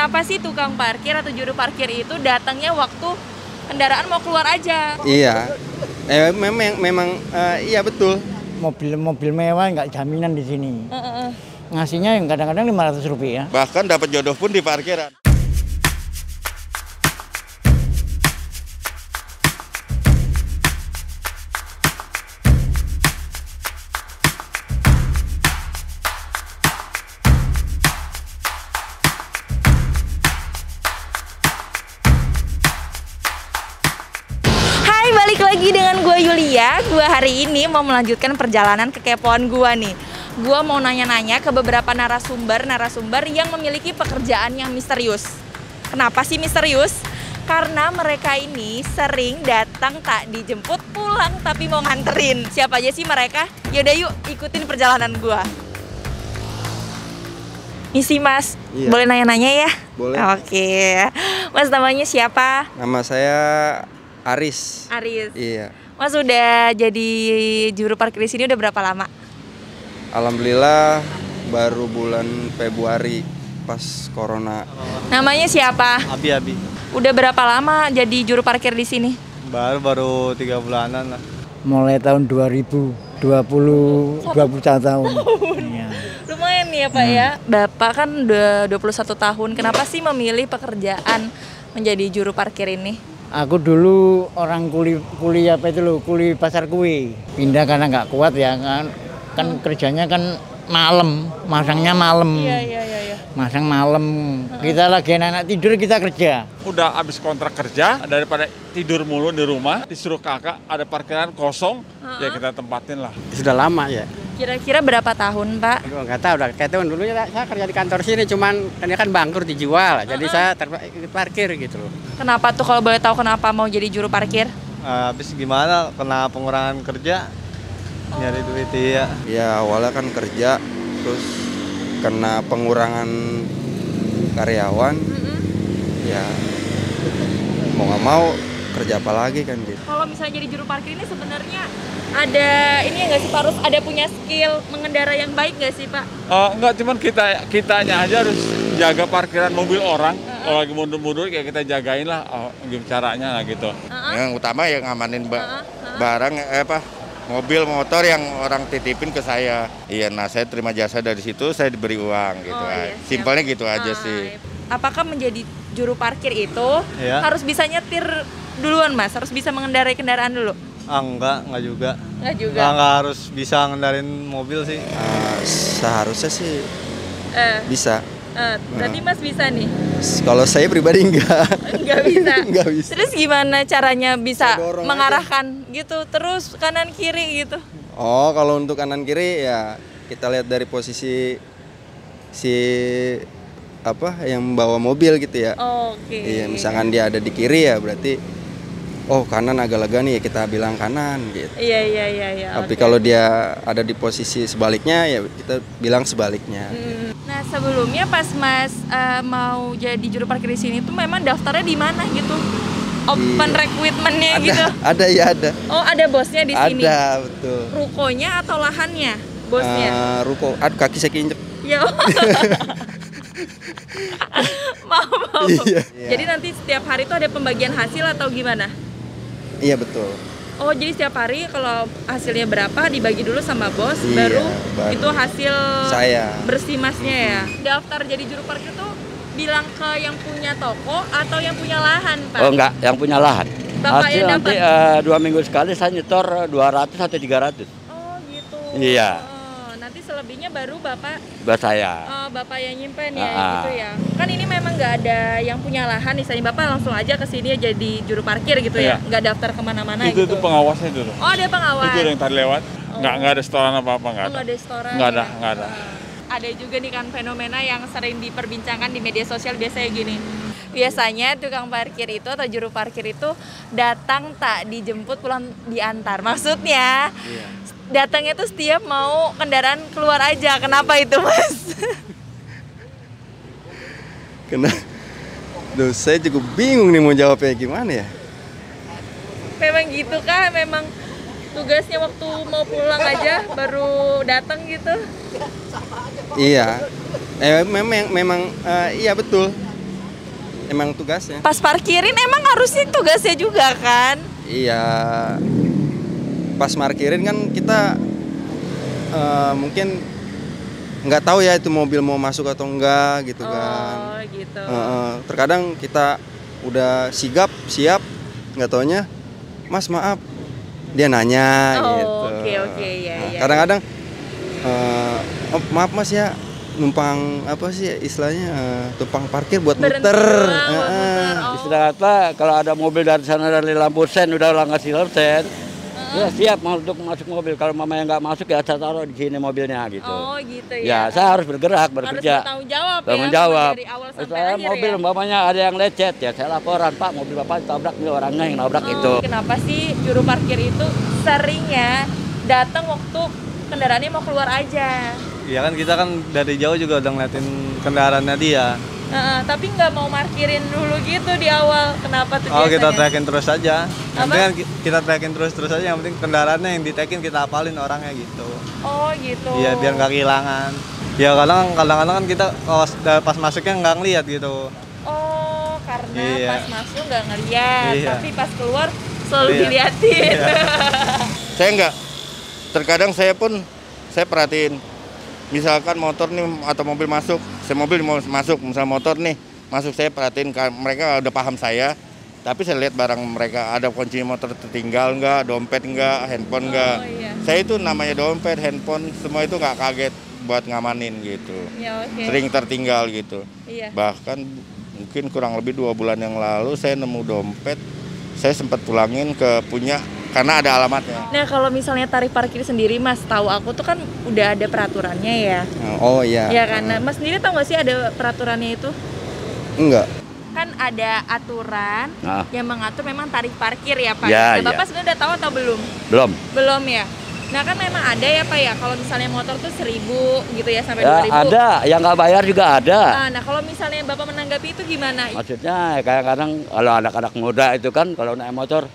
Kenapa sih tukang parkir atau juru parkir itu datangnya waktu kendaraan mau keluar aja? Iya, iya betul. Mobil mewah nggak jaminan di sini. Ngasihnya yang kadang-kadang Rp500. Bahkan dapat jodoh pun di parkiran. Balik lagi dengan gue Yulia. Gue hari ini mau melanjutkan perjalanan kekepoan gue nih. Gue mau nanya-nanya ke beberapa narasumber yang memiliki pekerjaan yang misterius. Kenapa sih misterius? Karena mereka ini sering datang tak dijemput, pulang tapi mau nganterin. Siapa aja sih mereka? Yaudah yuk ikutin perjalanan gue. Misi Mas, iya. Boleh nanya-nanya ya? Boleh. Oke. Mas namanya siapa? Nama saya Aris. Aris. Iya. Mas udah jadi juru parkir di sini udah berapa lama? Alhamdulillah baru bulan Februari pas corona. Namanya siapa? Abi. Udah berapa lama jadi juru parkir di sini? Baru 3 bulanan lah. Mulai tahun 2021 tahun. Iya. Lumayan nih ya Pak ya. Bapak kan udah 21 tahun. Kenapa sih memilih pekerjaan menjadi juru parkir ini? Aku dulu orang kuli apa itu loh, kuli pasar kue. Pindah karena nggak kuat ya kan kerjanya kan malam, masangnya malam. Iya. Masang malam. Kita lagi anak tidur kita kerja. Udah habis kontrak kerja, daripada tidur mulu di rumah, disuruh kakak ada parkiran kosong, ya kita tempatin lah. Sudah lama ya. Kira-kira berapa tahun Pak? Aduh, nggak tahu, udah kayak tahun dulu ya saya kerja di kantor sini, cuman ini kan bangkrut dijual, jadi saya parkir gitu loh. Kenapa tuh kalau boleh tahu kenapa mau jadi juru parkir? Habis gimana? Kena pengurangan kerja, nyari duit ya. Ya awalnya kan kerja, terus kena pengurangan karyawan. Ya mau nggak mau kerja apa lagi kan gitu. Kalau misalnya jadi juru parkir ini sebenarnya ada ini nggak sih Pak, harus ada punya skill mengendara yang baik nggak sih Pak? Enggak, cuman kitanya aja harus jaga parkiran mobil orang. Kalau lagi mundur-mundur kayak kita jagain lah, gimana caranya lah gitu. Yang utama ya ngamanin barang mobil motor yang orang titipin ke saya. Iya, nah saya terima jasa dari situ, saya diberi uang gitu. Iya, Simpelnya gitu aja sih. Apakah menjadi juru parkir itu harus bisa nyetir duluan Mas? Harus bisa mengendarai kendaraan dulu? Enggak juga. Enggak juga. Enggak harus bisa ngendarin mobil sih. Seharusnya sih bisa. Berarti Mas bisa nih? Kalau saya pribadi enggak. Enggak bisa. Enggak bisa. Terus gimana caranya bisa mengarahkan aja gitu, terus kanan kiri gitu? Oh, kalau untuk kanan kiri ya kita lihat dari posisi si yang bawa mobil gitu ya. Oke. Iya, misalkan dia ada di kiri ya berarti kanan agak lega nih ya kita bilang kanan gitu. Iya. Tapi kalau dia ada di posisi sebaliknya ya kita bilang sebaliknya. Nah sebelumnya pas Mas mau jadi juru parkir di sini tuh memang daftarnya di mana gitu? Open recruitment-nya gitu? Ada. Oh ada bosnya di sini? Ada, betul. Rukonya atau lahannya bosnya? Ruko, kaki saya keinjek. Ya. Maaf. Iya. Jadi nanti setiap hari tuh ada pembagian hasil atau gimana? Iya betul. Oh jadi setiap hari kalau hasilnya berapa dibagi dulu sama bos, baru itu hasil saya bersih Masnya ya. Daftar jadi juru parkir tuh bilang ke yang punya toko atau yang punya lahan Pak? Oh enggak, yang punya lahan. Bapak hasil yang nanti 2 minggu sekali saya nyetor 200 atau 300. Oh gitu. Iya. Nanti selebihnya baru Bapak? Buat saya. Oh Bapak yang nyimpen ya gitu ya. Kan ini memang nggak ada yang punya lahan, misalnya Bapak langsung aja ke sini jadi juru parkir gitu ya, nggak daftar kemana-mana gitu. Itu pengawasnya itu. Oh ada pengawas. Itu yang tadi lewat. Nggak ada setoran apa-apa, nggak ada. Nggak ada setoran. Nggak ya? ada. Ada juga nih kan fenomena yang sering diperbincangkan di media sosial biasanya gini. Biasanya tukang parkir itu atau juru parkir itu datang tak dijemput, pulang diantar. Maksudnya datangnya tuh setiap mau kendaraan keluar aja. Kenapa itu Mas? Saya juga bingung nih mau jawabnya gimana ya. Memang gitu kah? Memang tugasnya waktu mau pulang aja baru datang gitu? Iya. Memang iya betul. emang tugasnya. Pas parkirin emang harusnya tugasnya juga kan? Iya, pas parkirin kan kita mungkin nggak tahu ya itu mobil mau masuk atau enggak gitu kan. Oh gitu. Terkadang kita udah sigap siap, nggak taunya, Mas maaf, dia nanya gitu. Oke, ya. Kadang-kadang oh, maaf Mas ya, numpang apa sih istilahnya, tumpang parkir buat muter. Istilah apa, kalau ada mobil dari sana dari lampu sen udah ngasih lampu sen, ya siap untuk masuk mobil. Kalau mamanya nggak masuk ya saya taruh di sini mobilnya gitu. Oh gitu ya. Ya saya harus bergerak, bekerja. Harus bertanggung jawab Tanggung ya. jawab. Dari awal sampai Saya akhir mobil ya. umpamanya ada yang lecet ya saya laporan, Pak mobil Bapak ditabrak nih orangnya yang nabrak itu. Kenapa sih juru parkir itu seringnya datang waktu kendaraannya mau keluar aja? Iya kan kita kan dari jauh juga udah ngeliatin kendaraannya dia. Tapi nggak mau parkirin dulu gitu di awal. Kenapa tuh Oh biasanya? kita tracking terus aja. Yang Apa? penting kan kita tracking terus aja. Yang penting kendaraannya yang di-tracking kita hafalin orangnya gitu. Oh gitu. Iya biar nggak kehilangan. Ya kadang-kadang kan kita kalau pas masuknya nggak ngeliat gitu. Oh karena Iya. pas masuk nggak ngeliat, Iya. tapi pas keluar selalu Iya. diliatin. Iya. Saya enggak. Terkadang saya perhatiin. Misalkan motor nih atau mobil masuk, mobil mau masuk, misal motor nih masuk, saya perhatiin mereka udah paham saya, tapi saya lihat barang mereka ada kunci motor tertinggal nggak, dompet nggak, handphone nggak. Iya. Saya itu namanya dompet, handphone, semua itu nggak kaget buat ngamanin gitu. Ya, oke. Sering tertinggal gitu. Iya. Bahkan mungkin kurang lebih 2 bulan yang lalu saya nemu dompet, saya sempat pulangin ke punya karena ada alamatnya. Nah kalau misalnya tarif parkir sendiri Mas, tahu aku tuh kan udah ada peraturannya ya. Oh iya. Ya kan, Mas sendiri tahu nggak sih ada peraturannya itu? Enggak. Kan ada aturan yang mengatur memang tarif parkir ya Pak. Ya, Nah, Bapak sebenarnya udah tahu atau belum? Belum. Belum ya. Nah kan memang ada ya Pak ya, kalau misalnya motor tuh 1.000 gitu ya sampai Ya 2.000. ada, yang nggak bayar juga ada. Nah kalau misalnya Bapak menanggapi itu gimana? Maksudnya kadang-kadang kalau anak-anak muda itu kan kalau naik motor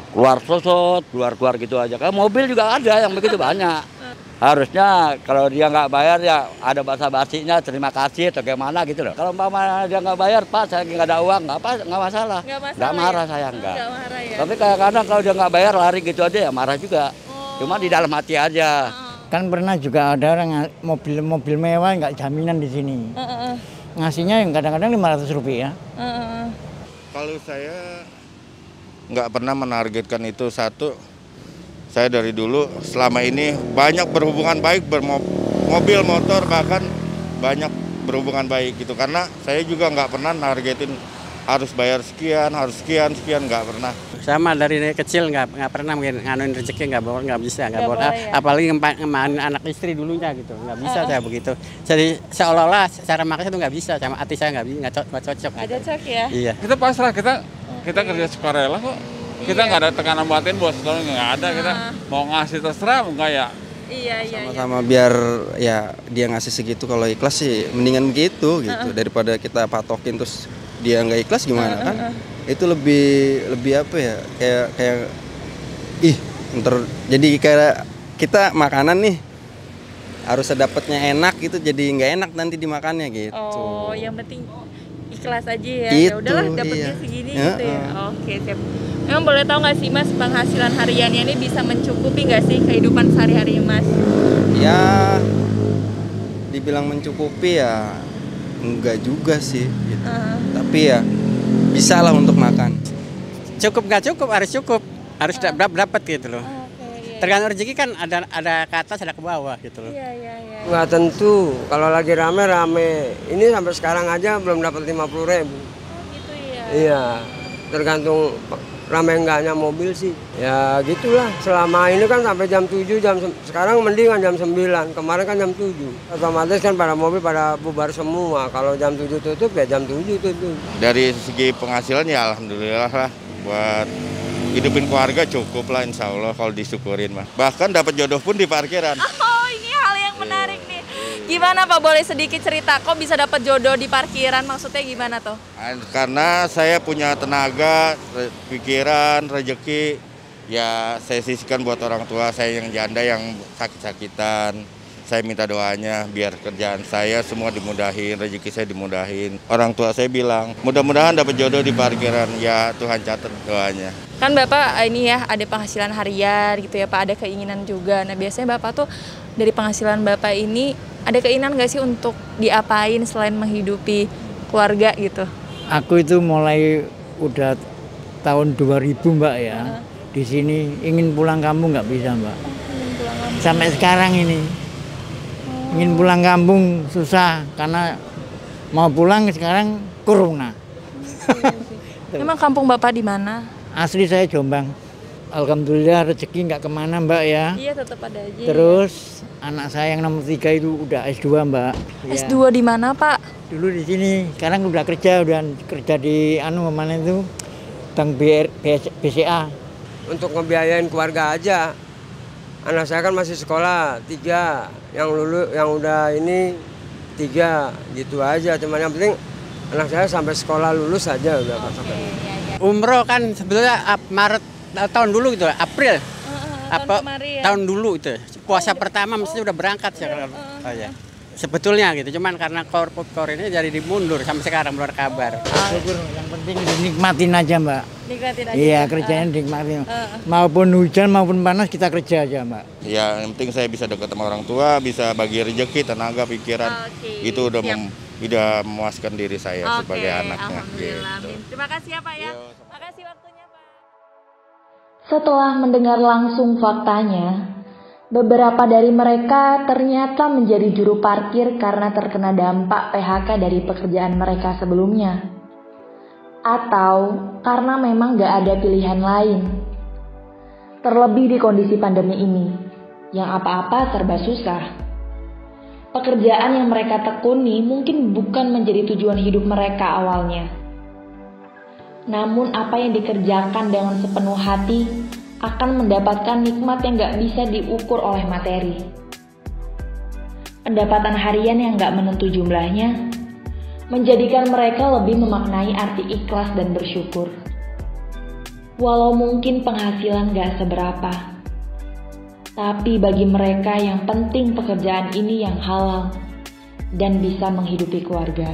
keluar sosot, keluar gitu aja. Kan mobil juga ada yang begitu banyak. Harusnya kalau dia nggak bayar ya ada basa-basinya terima kasih atau gimana gitu loh. Kalau umpama dia nggak bayar, Pak saya nggak ada uang, nggak masalah. Nggak marah ya? saya nggak. Nggak marah ya. Tapi kadang-kadang kalau dia nggak bayar lari gitu aja ya marah juga. Cuma di dalam hati aja. Kan pernah juga ada orang mobil mewah nggak jaminan di sini. Ngasihnya yang kadang-kadang 500 rupiah. Kalau saya nggak pernah menargetkan itu satu. Saya dari dulu selama ini banyak berhubungan baik mobil, motor, bahkan banyak berhubungan baik gitu. Karena saya juga nggak pernah nargetin harus bayar sekian, nggak pernah. Sama dari kecil nggak pernah nganuin rezeki, nggak bisa, nggak boleh. boleh ya? Apalagi ngemanin anak istri dulunya gitu, nggak bisa saya begitu. Jadi seolah-olah cara makanya itu nggak bisa, sama hati saya nggak cocok. Ada cek ya? Iya. Kita pasrah, kita kerja sukarela kok. Kita nggak ada tekanan batin buat sesuatu, nggak ada. Kita mau ngasih terserah enggak ya. Iya. Sama-sama biar ya dia ngasih segitu, kalau ikhlas sih mendingan begitu gitu daripada kita patokin terus dia nggak ikhlas gimana kan. Itu lebih apa ya, kayak jadi kayak kita makanan nih harus dapatnya enak gitu, jadi nggak enak nanti dimakannya gitu. Oh, yang penting ikhlas aja ya. Gitu, Ya udahlah dapetnya iya. segini gitu ya. Oke, siap. Emang boleh tahu nggak sih Mas, penghasilan hariannya ini bisa mencukupi nggak sih kehidupan sehari-hari Mas? Ya dibilang mencukupi ya enggak juga sih gitu. Tapi ya bisa lah untuk makan. Cukup nggak cukup, harus dapat gitu loh. Tergantung rezeki kan ada ke atas ada ke bawah gitu loh. Iya. Nggak tentu, kalau lagi rame-rame. Ini sampai sekarang aja belum dapat 50.000. Gitu ya. Iya, tergantung rame enggaknya mobil sih. Ya gitulah, selama ini kan sampai jam 7, sekarang mendingan jam 9, kemarin kan jam 7. Otomatis kan pada mobil pada bubar semua, kalau jam 7 tutup ya jam 7 tutup. Dari segi penghasilan ya alhamdulillah lah, buat hidupin keluarga cukup lah insya Allah kalau disyukurin mah. Bahkan dapat jodoh pun di parkiran. Oh, ini hal yang menarik nih. Gimana Pak, boleh sedikit cerita kok bisa dapat jodoh di parkiran, maksudnya gimana tuh? Karena saya punya tenaga, pikiran, rezeki, ya saya sisihkan buat orang tua saya yang janda yang sakit-sakitan. Saya minta doanya biar kerjaan saya semua dimudahin, rezeki saya dimudahin. Orang tua saya bilang, mudah-mudahan dapat jodoh di parkiran. Ya Tuhan catat doanya. Kan Bapak ini ya ada penghasilan harian gitu ya Pak, ada keinginan juga. Nah biasanya Bapak tuh dari penghasilan Bapak ini ada keinginan nggak sih untuk diapain selain menghidupi keluarga gitu? Aku itu mulai udah tahun 2000 Mbak ya. Di sini ingin pulang kampung nggak bisa Mbak. Sampai sekarang ini. Ingin pulang kampung susah karena mau pulang sekarang corona. Emang kampung Bapak di mana? Asli saya Jombang. Alhamdulillah rezeki nggak kemana Mbak ya. Iya tetap ada aja. Terus anak saya yang nomor 3 itu udah S2 Mbak. S2 di mana Pak? Dulu di sini, sekarang udah kerja di mana itu Bank BCA. Untuk ngebiayain keluarga aja. Anak saya kan masih sekolah 3, yang lulus, yang udah ini 3, gitu aja. Cuman yang penting anak saya sampai sekolah lulus aja udah. Umroh kan sebetulnya Maret tahun dulu gitu, April. Tahun dulu itu. Puasa pertama mesti udah berangkat ya. Oh ya. Sebetulnya gitu, cuman karena kor ini jadi dimundur sampai sekarang belum kabar. Yang penting dinikmatin aja Mbak. Nikmatin aja. Iya kerjanya dinikmatin. Maupun hujan maupun panas kita kerja aja Mbak. Ya yang penting saya bisa dekat sama orang tua, bisa bagi rezeki, tenaga, pikiran. Itu udah memuaskan diri saya sebagai anaknya. Alhamdulillah. Gitu. Terima kasih ya Pak ya. Terima kasih waktunya Pak. Setelah mendengar langsung faktanya, beberapa dari mereka ternyata menjadi juru parkir karena terkena dampak PHK dari pekerjaan mereka sebelumnya. Atau karena memang gak ada pilihan lain. Terlebih di kondisi pandemi ini, yang apa-apa serba susah. Pekerjaan yang mereka tekuni mungkin bukan menjadi tujuan hidup mereka awalnya. Namun apa yang dikerjakan dengan sepenuh hati akan mendapatkan nikmat yang gak bisa diukur oleh materi. Pendapatan harian yang gak menentu jumlahnya menjadikan mereka lebih memaknai arti ikhlas dan bersyukur. Walau mungkin penghasilan gak seberapa, tapi bagi mereka yang penting pekerjaan ini yang halal dan bisa menghidupi keluarga.